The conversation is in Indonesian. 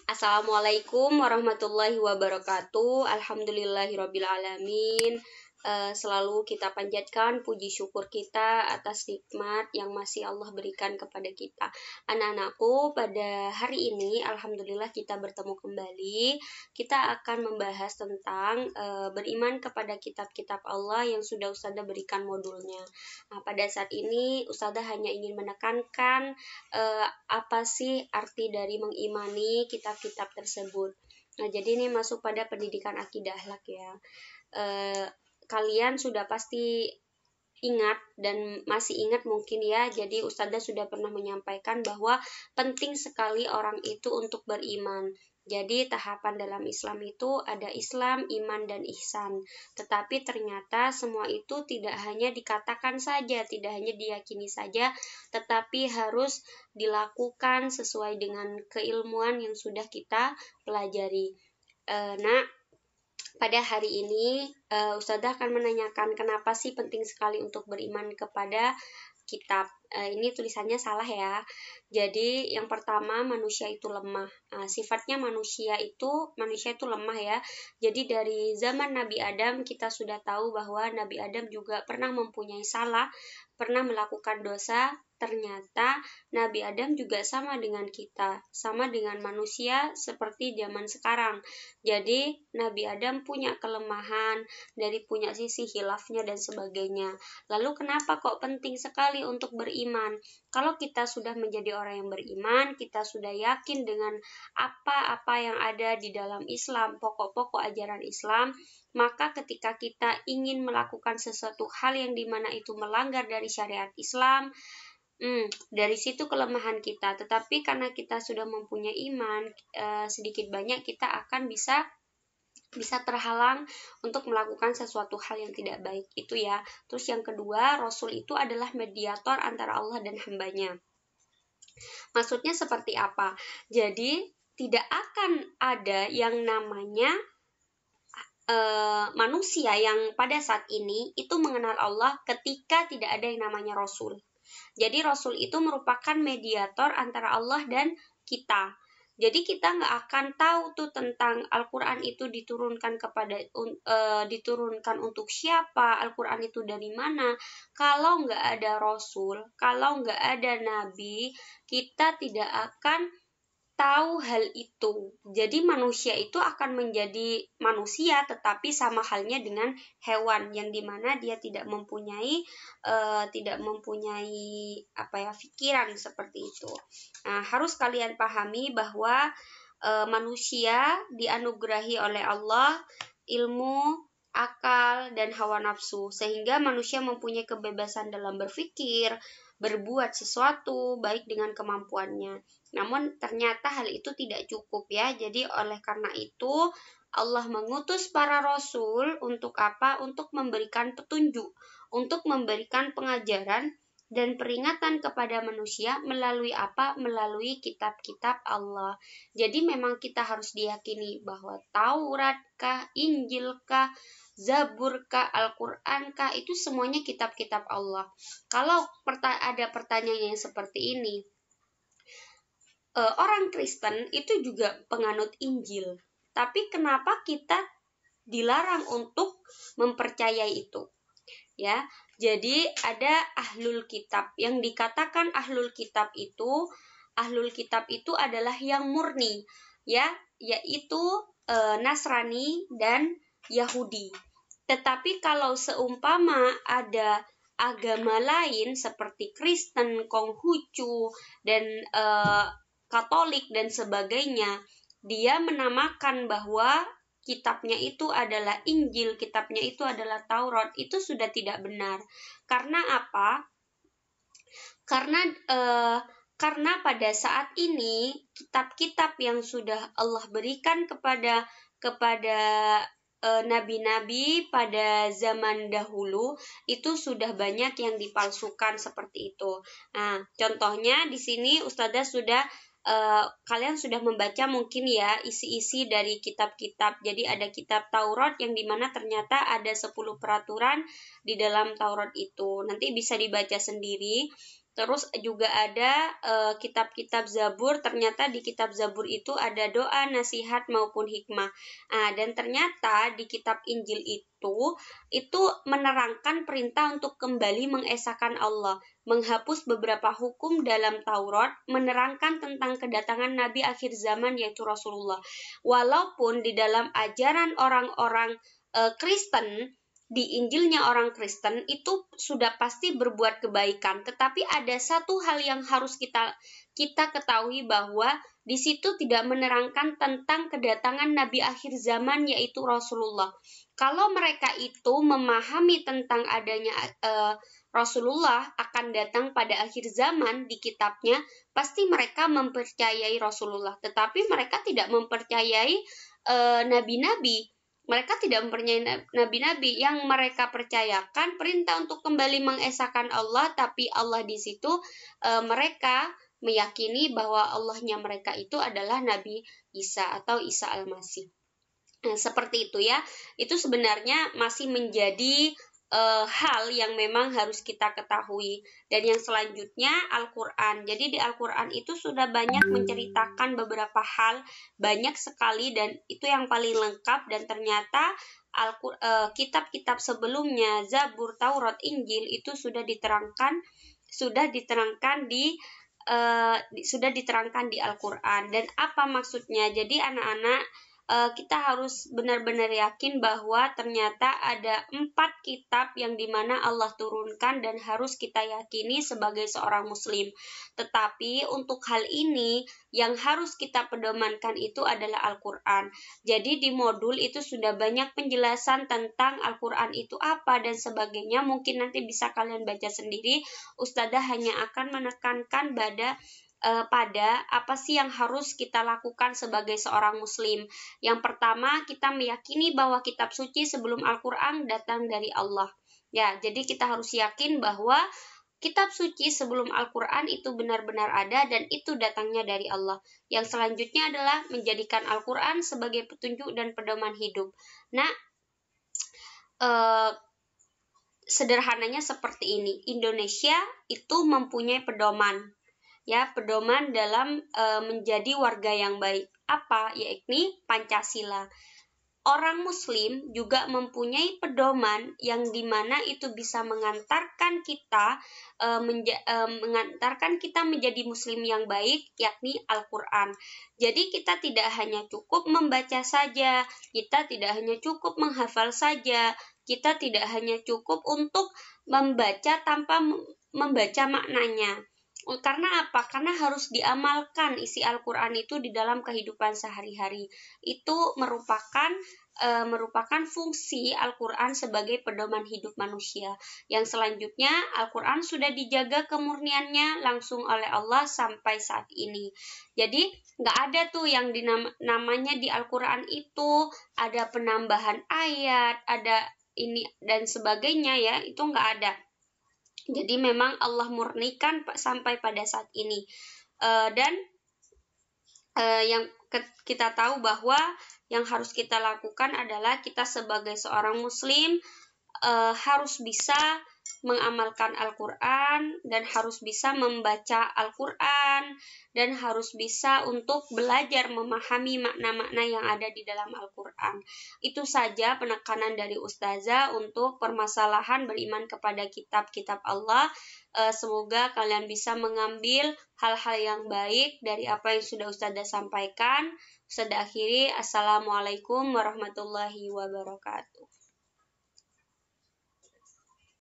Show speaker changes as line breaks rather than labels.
Assalamualaikum warahmatullahi wabarakatuh. Alhamdulillahirabbil alamin. Selalu kita panjatkan puji syukur kita atas nikmat yang masih Allah berikan kepada kita. Anak-anakku, pada hari ini alhamdulillah kita bertemu kembali. Kita akan membahas tentang beriman kepada kitab-kitab Allah yang sudah Ustazah berikan modulnya. Nah, pada saat ini Ustazah hanya ingin menekankan apa sih arti dari mengimani kitab-kitab tersebut. Nah, jadi ini masuk pada pendidikan akidah akhlak ya. Kalian sudah pasti ingat dan masih ingat mungkin ya, jadi Ustazah sudah pernah menyampaikan bahwa penting sekali orang itu untuk beriman. Jadi tahapan dalam Islam itu ada Islam, iman, dan ihsan. Tetapi ternyata semua itu tidak hanya dikatakan saja, tidak hanya diyakini saja, tetapi harus dilakukan sesuai dengan keilmuan yang sudah kita pelajari. Nah, pada hari ini Ustazah akan menanyakan kenapa sih penting sekali untuk beriman kepada kitab. Ini tulisannya salah ya. Jadi yang pertama, manusia itu lemah. Sifatnya manusia itu lemah ya. Jadi dari zaman Nabi Adam kita sudah tahu bahwa Nabi Adam juga pernah mempunyai salah, pernah melakukan dosa. Ternyata Nabi Adam juga sama dengan kita, sama dengan manusia seperti zaman sekarang. Jadi Nabi Adam punya kelemahan, dari punya sisi khilafnya dan sebagainya. Lalu kenapa kok penting sekali untuk beriman? Kalau kita sudah menjadi orang yang beriman, kita sudah yakin dengan apa-apa yang ada di dalam Islam, pokok-pokok ajaran Islam, maka ketika kita ingin melakukan sesuatu hal yang dimana itu melanggar dari syariat Islam, dari situ kelemahan kita. Tetapi karena kita sudah mempunyai iman, sedikit banyak kita akan bisa terhalang untuk melakukan sesuatu hal yang tidak baik itu ya. Terus yang kedua, Rasul itu adalah mediator antara Allah dan hambanya. Maksudnya seperti apa? Jadi tidak akan ada yang namanya manusia yang pada saat ini itu mengenal Allah ketika tidak ada yang namanya Rasul. Jadi Rasul itu merupakan mediator antara Allah dan kita. Jadi kita nggak akan tahu tuh tentang Al-Quran itu diturunkan untuk siapa, Al-Quran itu dari mana. Kalau nggak ada Rasul, kalau nggak ada Nabi, kita tidak akan tahu hal itu. Jadi manusia itu akan menjadi manusia, tetapi sama halnya dengan hewan yang dimana dia tidak mempunyai pikiran seperti itu. Nah, harus kalian pahami bahwa manusia dianugerahi oleh Allah ilmu, akal, dan hawa nafsu, sehingga manusia mempunyai kebebasan dalam berpikir, berbuat sesuatu baik dengan kemampuannya. Namun ternyata hal itu tidak cukup ya. Jadi oleh karena itu Allah mengutus para rasul untuk apa? Untuk memberikan petunjuk, untuk memberikan pengajaran dan peringatan kepada manusia melalui apa? Melalui kitab-kitab Allah. Jadi memang kita harus diyakini bahwa Tauratkah, Injilkah, Zaburkah, Al-Qur'ankah, itu semuanya kitab-kitab Allah. Kalau ada pertanyaan yang seperti ini, orang Kristen itu juga penganut Injil, tapi kenapa kita dilarang untuk mempercayai itu? Ya, jadi ada ahlul kitab. Yang dikatakan ahlul kitab itu adalah yang murni, ya, yaitu Nasrani dan Yahudi. Tetapi kalau seumpama ada agama lain seperti Kristen, Konghucu, dan Katolik dan sebagainya, dia menamakan bahwa kitabnya itu adalah Injil, kitabnya itu adalah Taurat, itu sudah tidak benar. Karena apa? Karena pada saat ini kitab-kitab yang sudah Allah berikan kepada nabi-nabi pada zaman dahulu itu sudah banyak yang dipalsukan seperti itu. Nah, contohnya di sini Ustazah sudah kalian sudah membaca mungkin ya isi-isi dari kitab-kitab. Jadi ada kitab Taurat yang dimana ternyata ada 10 peraturan di dalam Taurat itu. Nanti bisa dibaca sendiri. Terus juga ada kitab-kitab Zabur, ternyata di kitab Zabur itu ada doa, nasihat maupun hikmah. Dan ternyata di kitab Injil itu menerangkan perintah untuk kembali mengesahkan Allah, menghapus beberapa hukum dalam Taurat, menerangkan tentang kedatangan Nabi akhir zaman yaitu Rasulullah. Walaupun di dalam ajaran orang-orang Kristen, di Injilnya orang Kristen itu sudah pasti berbuat kebaikan, tetapi ada satu hal yang harus kita ketahui, bahwa di situ tidak menerangkan tentang kedatangan Nabi akhir zaman yaitu Rasulullah. Kalau mereka itu memahami tentang adanya Rasulullah akan datang pada akhir zaman di kitabnya, pasti mereka mempercayai Rasulullah, tetapi mereka tidak mempercayai nabi-nabi. Mereka tidak mempercayai nabi-nabi. Yang mereka percayakan perintah untuk kembali mengesahkan Allah, tapi Allah di situ mereka meyakini bahwa Allahnya mereka itu adalah Nabi Isa atau Isa Al-Masih. Nah, seperti itu ya. Itu sebenarnya masih menjadi hal yang memang harus kita ketahui. Dan yang selanjutnya Al-Quran. Jadi di Al-Quran itu sudah banyak menceritakan beberapa hal, banyak sekali, dan itu yang paling lengkap. Dan ternyata kitab-kitab sebelumnya, Zabur, Taurat, Injil itu sudah diterangkan di Al-Quran. Dan apa maksudnya? Jadi anak-anak, kita harus benar-benar yakin bahwa ternyata ada 4 kitab yang dimana Allah turunkan dan harus kita yakini sebagai seorang muslim. Tetapi untuk hal ini yang harus kita pedomankan itu adalah Al-Quran. Jadi di modul itu sudah banyak penjelasan tentang Al-Quran itu apa dan sebagainya. Mungkin nanti bisa kalian baca sendiri. Ustadzah hanya akan menekankan pada apa sih yang harus kita lakukan sebagai seorang muslim. Yang pertama, kita meyakini bahwa kitab suci sebelum Al-Quran datang dari Allah. Ya, jadi kita harus yakin bahwa kitab suci sebelum Al-Quran itu benar-benar ada dan itu datangnya dari Allah. Yang selanjutnya adalah menjadikan Al-Quran sebagai petunjuk dan pedoman hidup. Nah, sederhananya seperti ini. Indonesia itu mempunyai pedoman dalam menjadi warga yang baik. Apa? Yakni Pancasila. Orang muslim juga mempunyai pedoman yang dimana itu bisa mengantarkan kita menjadi muslim yang baik, yakni Al-Quran. Jadi kita tidak hanya cukup membaca saja, kita tidak hanya cukup menghafal saja, kita tidak hanya cukup untuk membaca tanpa membaca maknanya. Karena apa? Karena harus diamalkan isi Al-Quran itu di dalam kehidupan sehari-hari. Itu merupakan fungsi Al-Quran sebagai pedoman hidup manusia. Yang selanjutnya, Al-Quran sudah dijaga kemurniannya langsung oleh Allah sampai saat ini. Jadi, nggak ada tuh yang namanya di Al-Quran itu ada penambahan ayat, ada ini dan sebagainya ya, itu nggak ada. Jadi memang Allah murnikan sampai pada saat ini. Dan yang kita tahu bahwa yang harus kita lakukan adalah kita sebagai seorang muslim harus bisa mengamalkan Al-Quran dan harus bisa membaca Al-Quran dan harus bisa untuk belajar memahami makna-makna yang ada di dalam Al-Quran. Itu saja penekanan dari Ustazah untuk permasalahan beriman kepada kitab-kitab Allah. Semoga kalian bisa mengambil hal-hal yang baik dari apa yang sudah Ustazah sampaikan. Ustazah akhiri, Assalamualaikum warahmatullahi wabarakatuh.